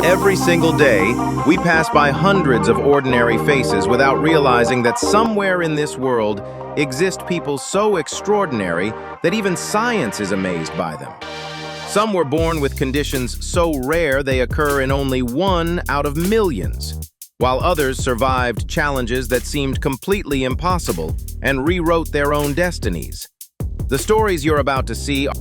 Every single day, we pass by hundreds of ordinary faces without realizing that somewhere in this world exist people so extraordinary that even science is amazed by them. Some were born with conditions so rare they occur in only 1 out of millions, while others survived challenges that seemed completely impossible and rewrote their own destinies. The stories you're about to see are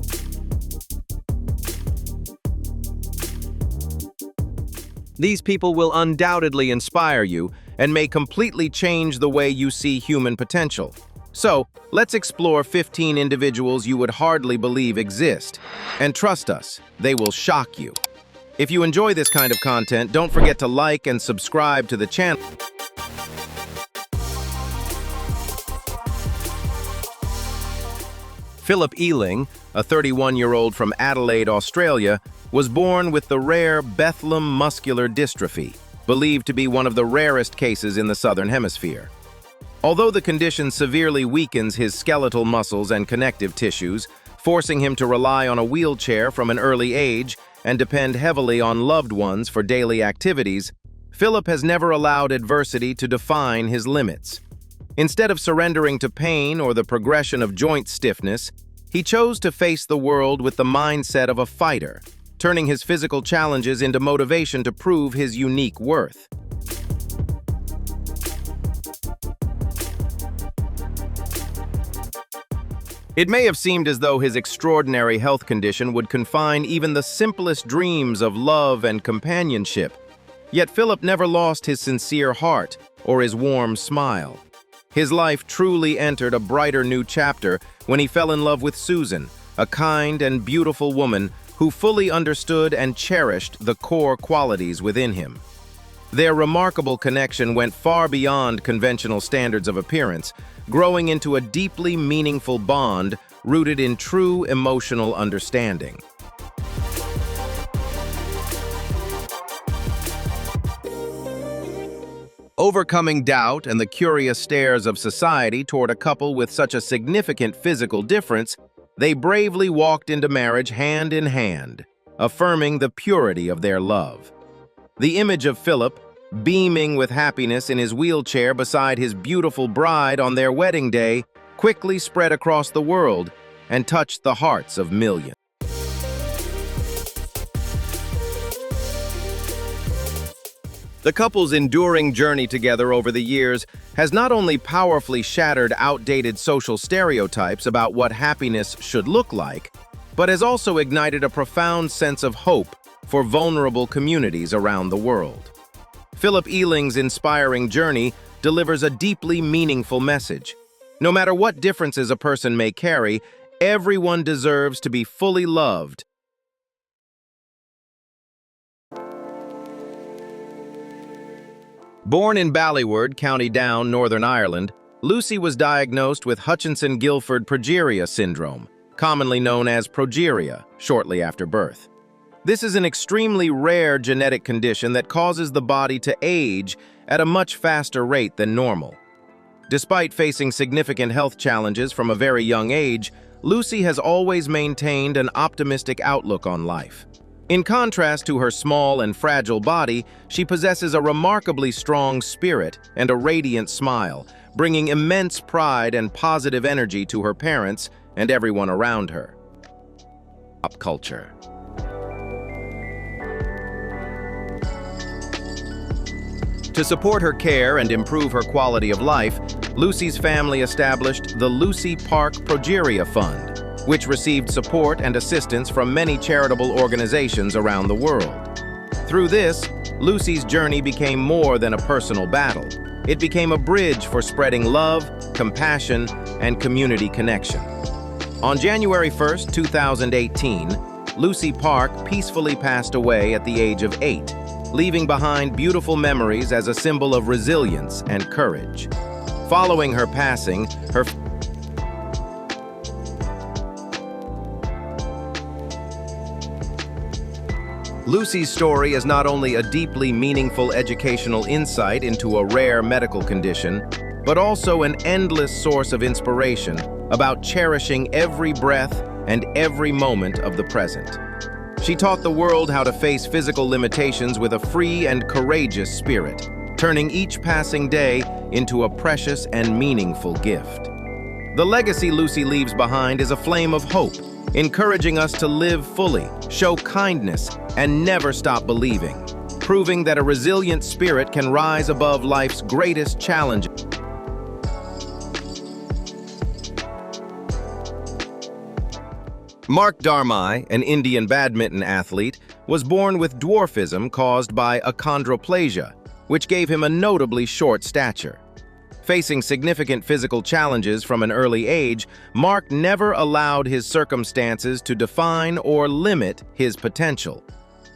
These people will undoubtedly inspire you and may completely change the way you see human potential. So, let's explore 15 individuals you would hardly believe exist. And trust us, they will shock you. If you enjoy this kind of content, don't forget to like and subscribe to the channel. Philip Ealing, a 31-year-old from Adelaide, Australia, was born with the rare Botulinum muscular dystrophy, believed to be one of the rarest cases in the Southern Hemisphere. Although the condition severely weakens his skeletal muscles and connective tissues, forcing him to rely on a wheelchair from an early age and depend heavily on loved ones for daily activities, Philip has never allowed adversity to define his limits. Instead of surrendering to pain or the progression of joint stiffness, he chose to face the world with the mindset of a fighter, turning his physical challenges into motivation to prove his unique worth. It may have seemed as though his extraordinary health condition would confine even the simplest dreams of love and companionship. Yet Philip never lost his sincere heart or his warm smile. His life truly entered a brighter new chapter when he fell in love with Susan, a kind and beautiful woman who fully understood and cherished the core qualities within him. Their remarkable connection went far beyond conventional standards of appearance, growing into a deeply meaningful bond rooted in true emotional understanding. Overcoming doubt and the curious stares of society toward a couple with such a significant physical difference, they bravely walked into marriage hand in hand, affirming the purity of their love. The image of Philip, beaming with happiness in his wheelchair beside his beautiful bride on their wedding day, quickly spread across the world and touched the hearts of millions. The couple's enduring journey together over the years has not only powerfully shattered outdated social stereotypes about what happiness should look like, but has also ignited a profound sense of hope for vulnerable communities around the world. Philip Ealing's inspiring journey delivers a deeply meaningful message. No matter what differences a person may carry, everyone deserves to be fully loved. Born in Ballywood, County Down, Northern Ireland, Lucy was diagnosed with Hutchinson-Gilford progeria syndrome, commonly known as progeria, shortly after birth. This is an extremely rare genetic condition that causes the body to age at a much faster rate than normal. Despite facing significant health challenges from a very young age, Lucy has always maintained an optimistic outlook on life. In contrast to her small and fragile body, she possesses a remarkably strong spirit and a radiant smile, bringing immense pride and positive energy to her parents and everyone around her. Pop culture. To support her care and improve her quality of life, Lucy's family established the Lucy Park Progeria Fund, which received support and assistance from many charitable organizations around the world. Through this, Lucy's journey became more than a personal battle. It became a bridge for spreading love, compassion, and community connection. On January 1st, 2018, Lucy Park peacefully passed away at the age of 8, leaving behind beautiful memories as a symbol of resilience and courage. Following her passing, Lucy's story is not only a deeply meaningful educational insight into a rare medical condition, but also an endless source of inspiration about cherishing every breath and every moment of the present. She taught the world how to face physical limitations with a free and courageous spirit, turning each passing day into a precious and meaningful gift. The legacy Lucy leaves behind is a flame of hope, encouraging us to live fully, show kindness, and never stop believing, proving that a resilient spirit can rise above life's greatest challenges. Mark Darmai, an Indian badminton athlete, was born with dwarfism caused by achondroplasia, which gave him a notably short stature. Facing significant physical challenges from an early age, Mark never allowed his circumstances to define or limit his potential.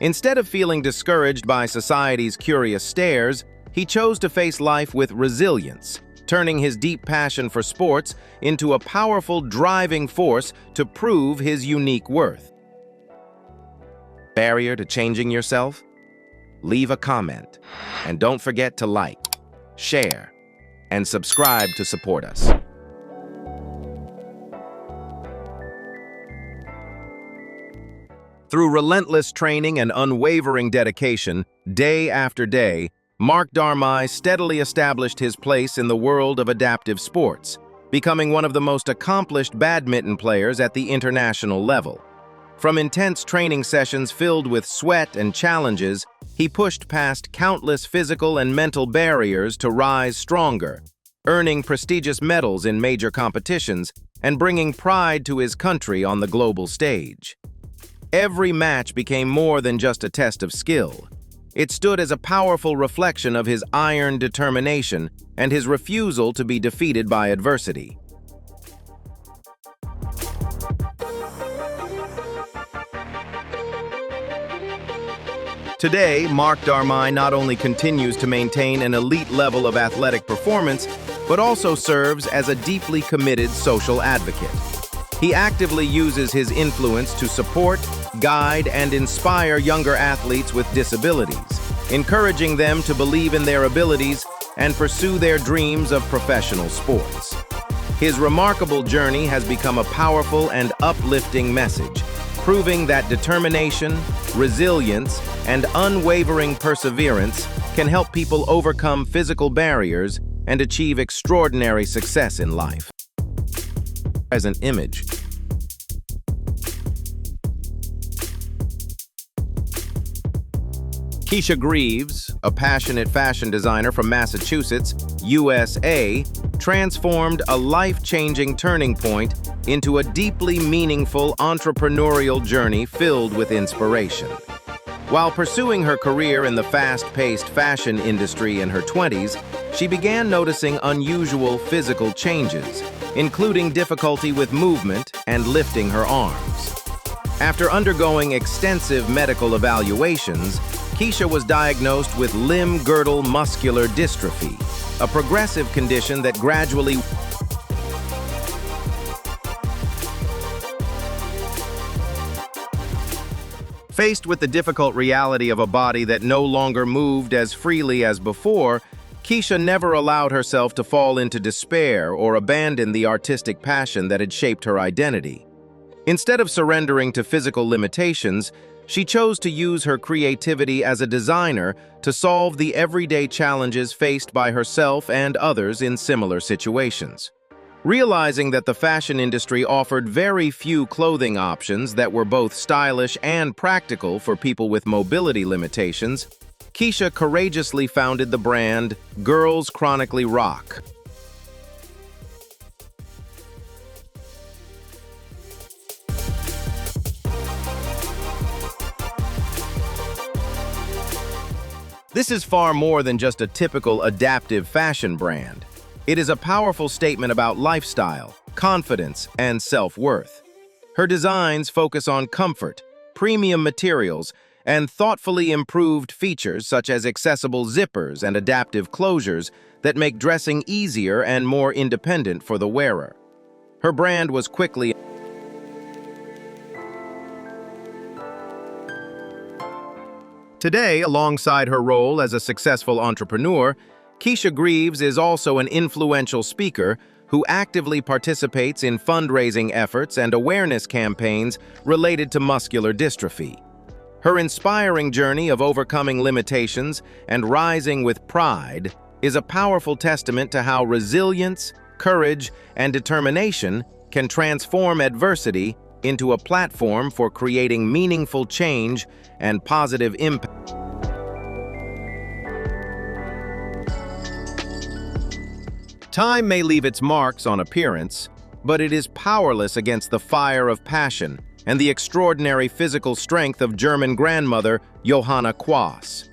Instead of feeling discouraged by society's curious stares, he chose to face life with resilience, turning his deep passion for sports into a powerful driving force to prove his unique worth. Barrier to changing yourself? Leave a comment, and don't forget to like, share, and subscribe to support us. Through relentless training and unwavering dedication, day after day, Mark Darmai steadily established his place in the world of adaptive sports, becoming one of the most accomplished badminton players at the international level. From intense training sessions filled with sweat and challenges, he pushed past countless physical and mental barriers to rise stronger, earning prestigious medals in major competitions and bringing pride to his country on the global stage. Every match became more than just a test of skill. It stood as a powerful reflection of his iron determination and his refusal to be defeated by adversity. Today, Mark Darmai not only continues to maintain an elite level of athletic performance, but also serves as a deeply committed social advocate. He actively uses his influence to support, guide, and inspire younger athletes with disabilities, encouraging them to believe in their abilities and pursue their dreams of professional sports. His remarkable journey has become a powerful and uplifting message, proving that determination, resilience, and unwavering perseverance can help people overcome physical barriers and achieve extraordinary success in life. Present image. Keisha Greaves, a passionate fashion designer from Massachusetts, USA, transformed a life-changing turning point into a deeply meaningful entrepreneurial journey filled with inspiration. While pursuing her career in the fast-paced fashion industry in her 20s, she began noticing unusual physical changes, including difficulty with movement and lifting her arms. After undergoing extensive medical evaluations, Keisha was diagnosed with limb-girdle muscular dystrophy, a progressive condition that gradually Faced with the difficult reality of a body that no longer moved as freely as before, Keisha never allowed herself to fall into despair or abandon the artistic passion that had shaped her identity. Instead of surrendering to physical limitations, she chose to use her creativity as a designer to solve the everyday challenges faced by herself and others in similar situations. Realizing that the fashion industry offered very few clothing options that were both stylish and practical for people with mobility limitations, Keisha courageously founded the brand Girls Chronically Rock. This is far more than just a typical adaptive fashion brand. It is a powerful statement about lifestyle, confidence, and self-worth. Her designs focus on comfort, premium materials, and thoughtfully improved features such as accessible zippers and adaptive closures that make dressing easier and more independent for the wearer. Her brand was quickly Today, alongside her role as a successful entrepreneur, Keisha Greaves is also an influential speaker who actively participates in fundraising efforts and awareness campaigns related to muscular dystrophy. Her inspiring journey of overcoming limitations and rising with pride is a powerful testament to how resilience, courage, and determination can transform adversity into a platform for creating meaningful change and positive impact. Time may leave its marks on appearance, but it is powerless against the fire of passion and the extraordinary physical strength of German grandmother Johanna Quaas.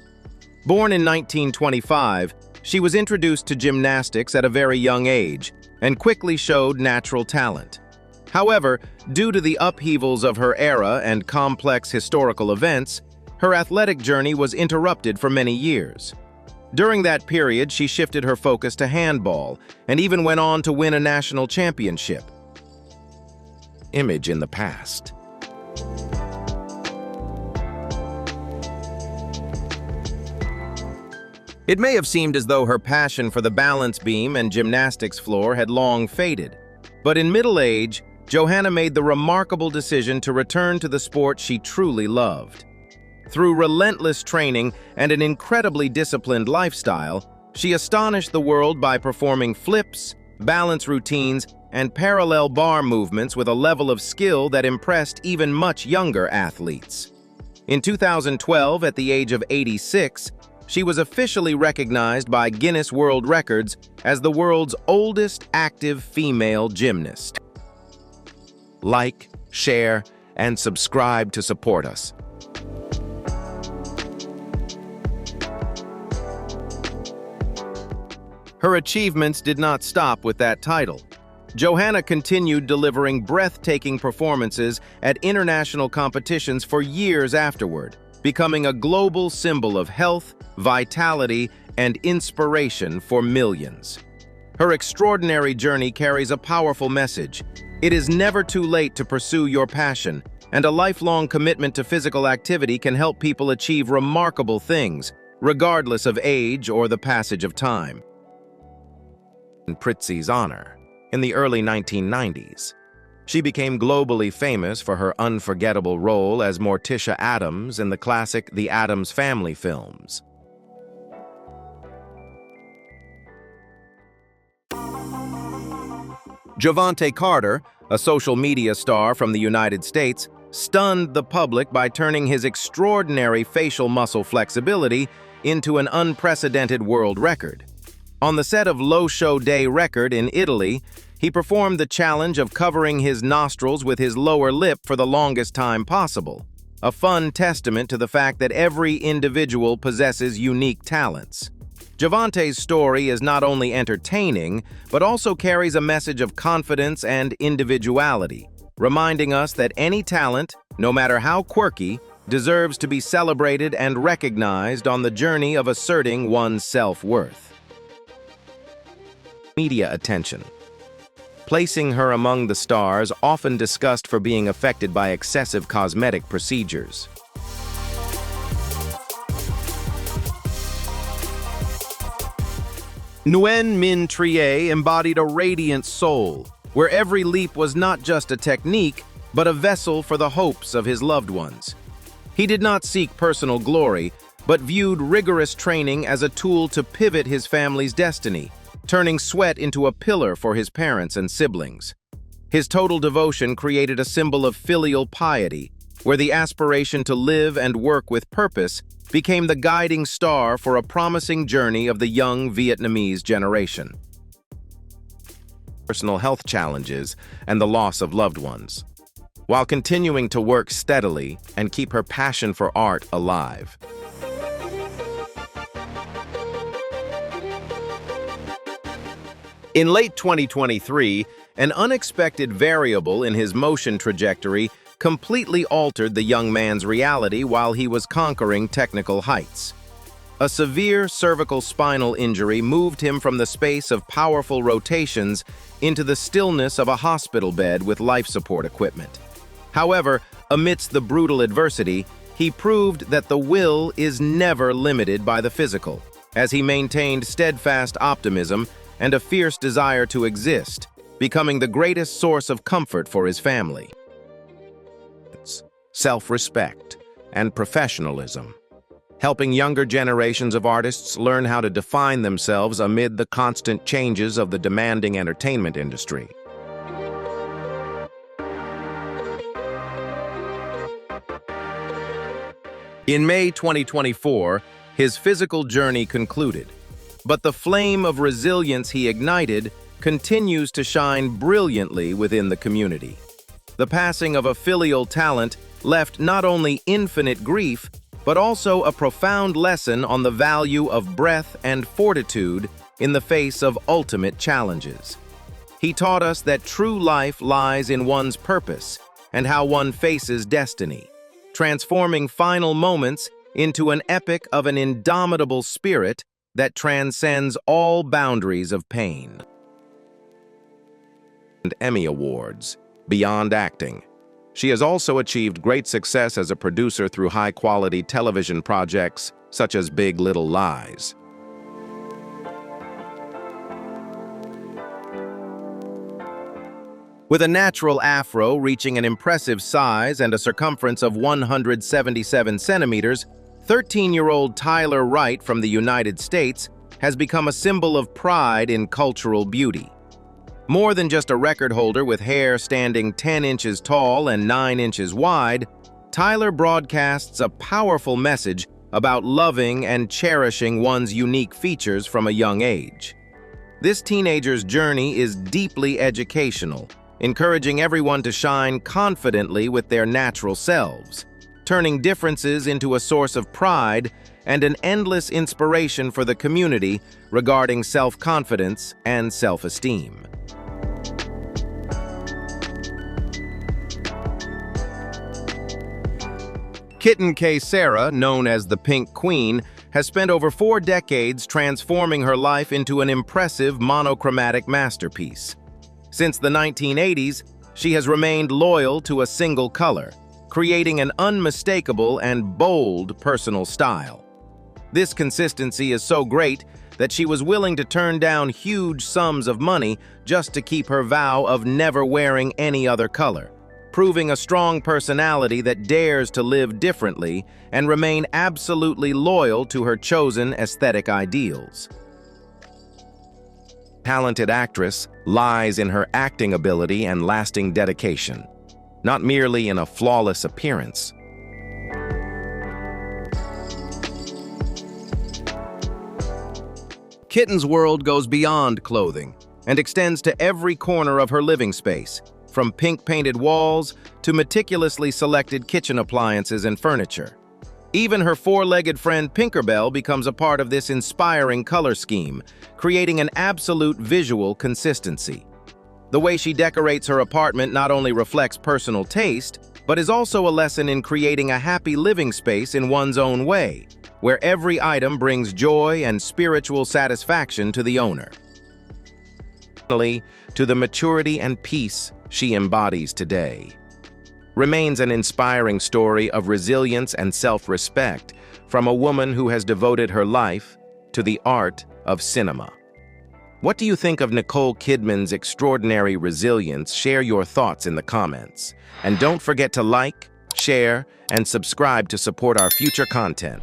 Born in 1925, she was introduced to gymnastics at a very young age and quickly showed natural talent. However, due to the upheavals of her era and complex historical events, her athletic journey was interrupted for many years. During that period, she shifted her focus to handball and even went on to win a national championship. Image in the past. It may have seemed as though her passion for the balance beam and gymnastics floor had long faded, but in middle age, Johanna made the remarkable decision to return to the sport she truly loved. Through relentless training and an incredibly disciplined lifestyle, she astonished the world by performing flips, balance routines, and parallel bar movements with a level of skill that impressed even much younger athletes. In 2012, at the age of 86, she was officially recognized by Guinness World Records as the world's oldest active female gymnast. Like, share, and subscribe to support us. Her achievements did not stop with that title. Johanna continued delivering breathtaking performances at international competitions for years afterward, becoming a global symbol of health, vitality, and inspiration for millions. Her extraordinary journey carries a powerful message. It is never too late to pursue your passion, and a lifelong commitment to physical activity can help people achieve remarkable things, regardless of age or the passage of time. In Prizzi's honor, in the early 1990s, she became globally famous for her unforgettable role as Morticia Addams in the classic The Addams Family films. Javante Carter, a social media star from the United States, stunned the public by turning his extraordinary facial muscle flexibility into an unprecedented world record. On the set of Lo Show Day Record in Italy, he performed the challenge of covering his nostrils with his lower lip for the longest time possible, a fun testament to the fact that every individual possesses unique talents. Javante's story is not only entertaining, but also carries a message of confidence and individuality, reminding us that any talent, no matter how quirky, deserves to be celebrated and recognized on the journey of asserting one's self-worth. Media attention. Placing her among the stars often discussed for being affected by excessive cosmetic procedures. Nguyen Minh Trier embodied a radiant soul, where every leap was not just a technique, but a vessel for the hopes of his loved ones. He did not seek personal glory, but viewed rigorous training as a tool to pivot his family's destiny, turning sweat into a pillar for his parents and siblings. His total devotion created a symbol of filial piety, where the aspiration to live and work with purpose became the guiding star for a promising journey of the young Vietnamese generation. Personal health challenges and the loss of loved ones, while continuing to work steadily and keep her passion for art alive. In late 2023, an unexpected variable in his motion trajectory completely altered the young man's reality while he was conquering technical heights. A severe cervical spinal injury moved him from the space of powerful rotations into the stillness of a hospital bed with life support equipment. However, amidst the brutal adversity, he proved that the will is never limited by the physical, as he maintained steadfast optimism and a fierce desire to exist, becoming the greatest source of comfort for his family. Self-respect and professionalism, helping younger generations of artists learn how to define themselves amid the constant changes of the demanding entertainment industry. In May 2024, his physical journey concluded, but the flame of resilience he ignited continues to shine brilliantly within the community. The passing of a filial talent left not only infinite grief, but also a profound lesson on the value of breadth and fortitude in the face of ultimate challenges. He taught us that true life lies in one's purpose and how one faces destiny, transforming final moments into an epic of an indomitable spirit that transcends all boundaries of pain. And Emmy Awards, beyond acting. She has also achieved great success as a producer through high-quality television projects such as Big Little Lies. With a natural afro reaching an impressive size and a circumference of 177 centimeters, 13-year-old Tyler Wright from the United States has become a symbol of pride in cultural beauty. More than just a record holder with hair standing 10 inches tall and 9 inches wide, Tyler broadcasts a powerful message about loving and cherishing one's unique features from a young age. This teenager's journey is deeply educational, encouraging everyone to shine confidently with their natural selves, turning differences into a source of pride and an endless inspiration for the community regarding self-confidence and self-esteem. Kitten K. Sarah, known as the Pink Queen, has spent over 4 decades transforming her life into an impressive monochromatic masterpiece. Since the 1980s, she has remained loyal to a single color, creating an unmistakable and bold personal style. This consistency is so great that she was willing to turn down huge sums of money just to keep her vow of never wearing any other color, proving a strong personality that dares to live differently and remain absolutely loyal to her chosen aesthetic ideals. Talented actress lies in her acting ability and lasting dedication, not merely in a flawless appearance. Kitten's world goes beyond clothing and extends to every corner of her living space, from pink-painted walls to meticulously selected kitchen appliances and furniture. Even her 4-legged friend Pinkerbell becomes a part of this inspiring color scheme, creating an absolute visual consistency. The way she decorates her apartment not only reflects personal taste, but is also a lesson in creating a happy living space in one's own way, where every item brings joy and spiritual satisfaction to the owner. Finally, to the maturity and peace she embodies today, remains an inspiring story of resilience and self-respect from a woman who has devoted her life to the art of cinema. What do you think of Nicole Kidman's extraordinary resilience? Share your thoughts in the comments. And don't forget to like, share, and subscribe to support our future content.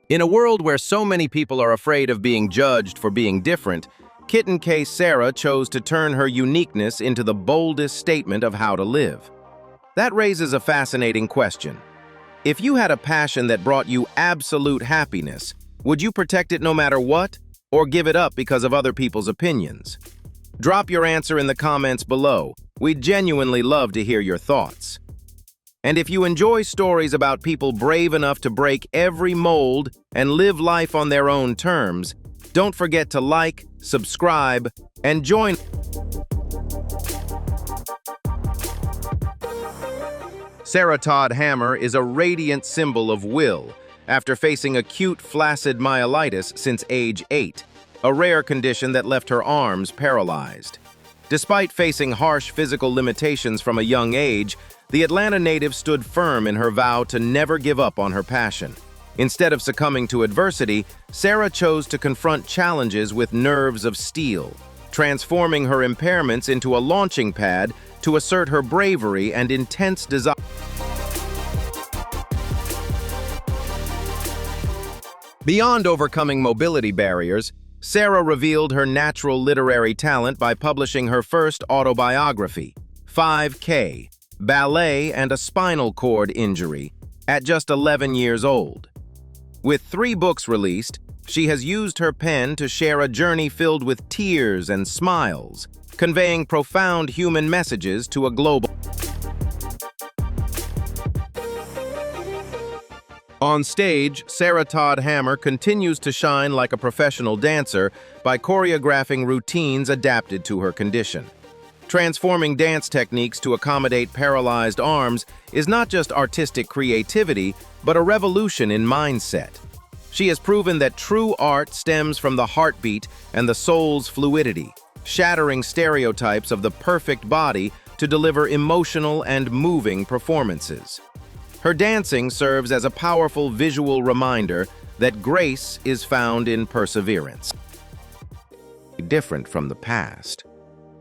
In a world where so many people are afraid of being judged for being different, Kitten K. Sarah chose to turn her uniqueness into the boldest statement of how to live. That raises a fascinating question. If you had a passion that brought you absolute happiness, would you protect it no matter what, or give it up because of other people's opinions? Drop your answer in the comments below. We'd genuinely love to hear your thoughts. And if you enjoy stories about people brave enough to break every mold and live life on their own terms, don't forget to like, subscribe, and join. Sarah Todd Hammer is a radiant symbol of will after facing acute flaccid myelitis since age 8, a rare condition that left her arms paralyzed. Despite facing harsh physical limitations from a young age, the Atlanta native stood firm in her vow to never give up on her passion. Instead of succumbing to adversity, Sarah chose to confront challenges with nerves of steel, transforming her impairments into a launching pad to assert her bravery and intense desire. Beyond overcoming mobility barriers, Sarah revealed her natural literary talent by publishing her first autobiography, 5K, Ballet and a Spinal Cord Injury, at just 11 years old. With 3 books released, she has used her pen to share a journey filled with tears and smiles, conveying profound human messages to a global. On stage, Sarah Todd Hammer continues to shine like a professional dancer by choreographing routines adapted to her condition. Transforming dance techniques to accommodate paralyzed arms is not just artistic creativity, but a revolution in mindset. She has proven that true art stems from the heartbeat and the soul's fluidity, shattering stereotypes of the perfect body to deliver emotional and moving performances. Her dancing serves as a powerful visual reminder that grace is found in perseverance. Different from the past.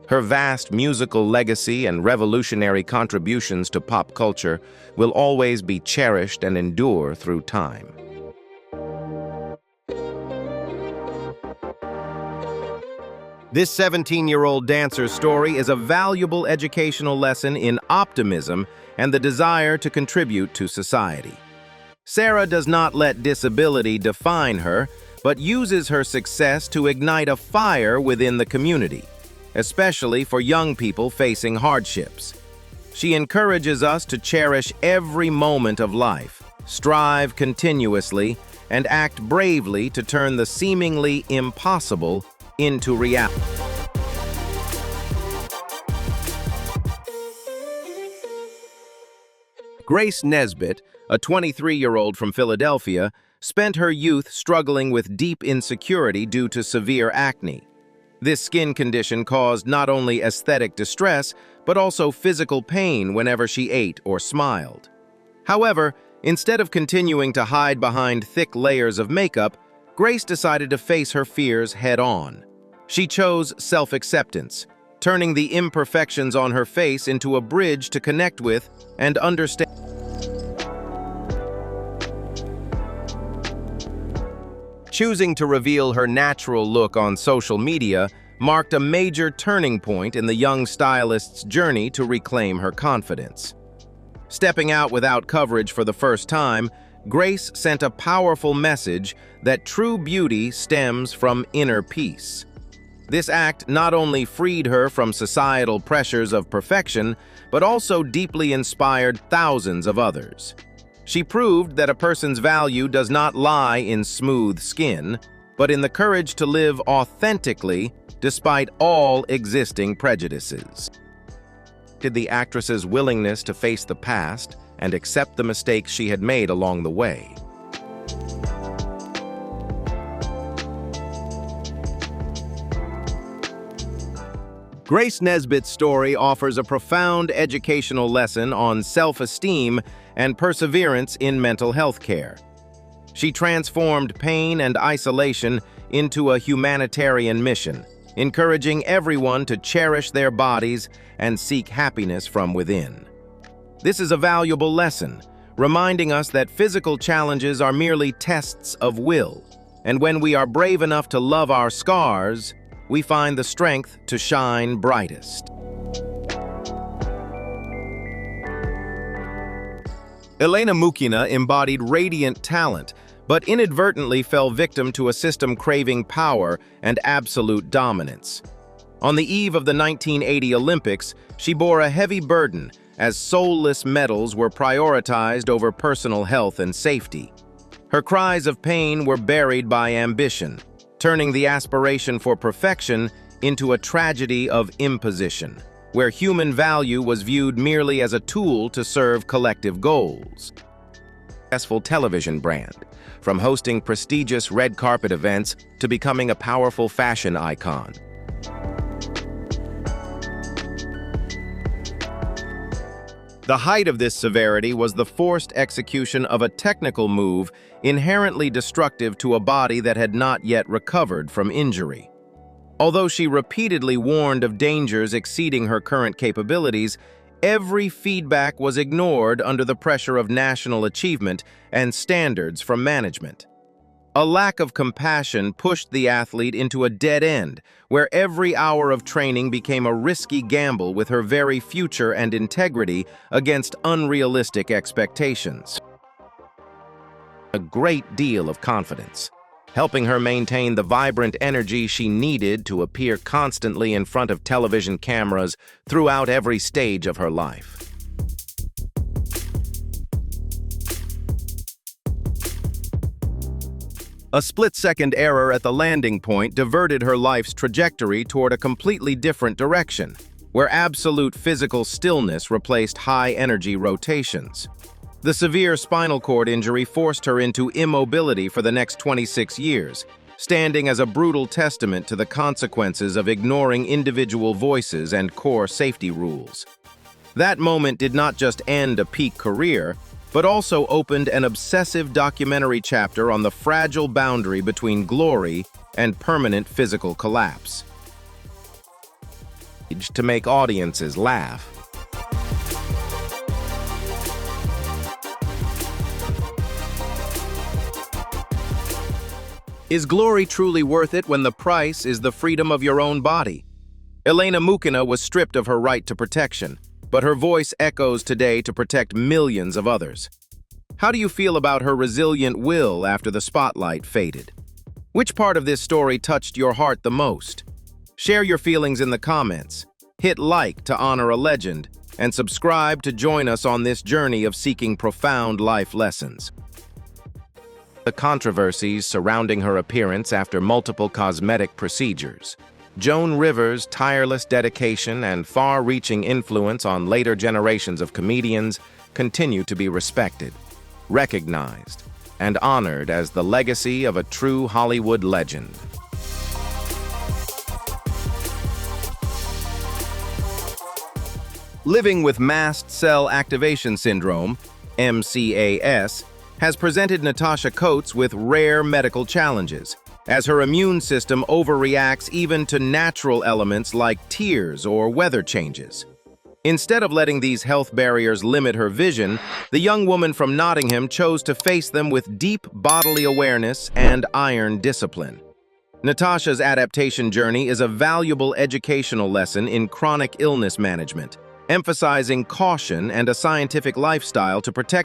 Her vast musical legacy and revolutionary contributions to pop culture will always be cherished and endure through time. This 17-year-old dancer's story is a valuable educational lesson in optimism and the desire to contribute to society. Sarah does not let disability define her, but uses her success to ignite a fire within the community, especially for young people facing hardships. She encourages us to cherish every moment of life, strive continuously, and act bravely to turn the seemingly impossible into reality. Grace Nesbitt, a 23-year-old from Philadelphia, spent her youth struggling with deep insecurity due to severe acne. This skin condition caused not only aesthetic distress, but also physical pain whenever she ate or smiled. However, instead of continuing to hide behind thick layers of makeup, Grace decided to face her fears head-on. She chose self-acceptance, turning the imperfections on her face into a bridge to connect with and understand. Choosing to reveal her natural look on social media marked a major turning point in the young stylist's journey to reclaim her confidence. Stepping out without coverage for the first time, Grace sent a powerful message that true beauty stems from inner peace. This act not only freed her from societal pressures of perfection, but also deeply inspired thousands of others. She proved that a person's value does not lie in smooth skin, but in the courage to live authentically despite all existing prejudices. The actress's willingness to face the past and accept the mistakes she had made along the way. Grace Nesbitt's story offers a profound educational lesson on self-esteem and perseverance in mental health care. She transformed pain and isolation into a humanitarian mission, encouraging everyone to cherish their bodies and seek happiness from within. This is a valuable lesson, reminding us that physical challenges are merely tests of will, and when we are brave enough to love our scars, we find the strength to shine brightest. Elena Mukina embodied radiant talent, but inadvertently fell victim to a system craving power and absolute dominance. On the eve of the 1980 Olympics, she bore a heavy burden as soulless medals were prioritized over personal health and safety. Her cries of pain were buried by ambition, turning the aspiration for perfection into a tragedy of imposition, where human value was viewed merely as a tool to serve collective goals. Successful television brand, from hosting prestigious red carpet events to becoming a powerful fashion icon. The height of this severity was the forced execution of a technical move inherently destructive to a body that had not yet recovered from injury. Although she repeatedly warned of dangers exceeding her current capabilities, every feedback was ignored under the pressure of national achievement and standards from management. A lack of compassion pushed the athlete into a dead end, where every hour of training became a risky gamble with her very future and integrity against unrealistic expectations. A great deal of confidence, helping her maintain the vibrant energy she needed to appear constantly in front of television cameras throughout every stage of her life. A split-second error at the landing point diverted her life's trajectory toward a completely different direction, where absolute physical stillness replaced high-energy rotations. The severe spinal cord injury forced her into immobility for the next 26 years, standing as a brutal testament to the consequences of ignoring individual voices and core safety rules. That moment did not just end a peak career, but also opened an obsessive documentary chapter on the fragile boundary between glory and permanent physical collapse. To make audiences laugh. Is glory truly worth it when the price is the freedom of your own body? Elena Mukina was stripped of her right to protection, but her voice echoes today to protect millions of others. How do you feel about her resilient will after the spotlight faded? Which part of this story touched your heart the most? Share your feelings in the comments, hit like to honor a legend, and subscribe to join us on this journey of seeking profound life lessons. The controversies surrounding her appearance after multiple cosmetic procedures. Joan Rivers' tireless dedication and far-reaching influence on later generations of comedians continue to be respected, recognized, and honored as the legacy of a true Hollywood legend. Living with mast cell activation syndrome, MCAS, has presented Natasha Coates with rare medical challenges, as her immune system overreacts even to natural elements like tears or weather changes. Instead of letting these health barriers limit her vision, the young woman from Nottingham chose to face them with deep bodily awareness and iron discipline. Natasha's adaptation journey is a valuable educational lesson in chronic illness management, emphasizing caution and a scientific lifestyle to protect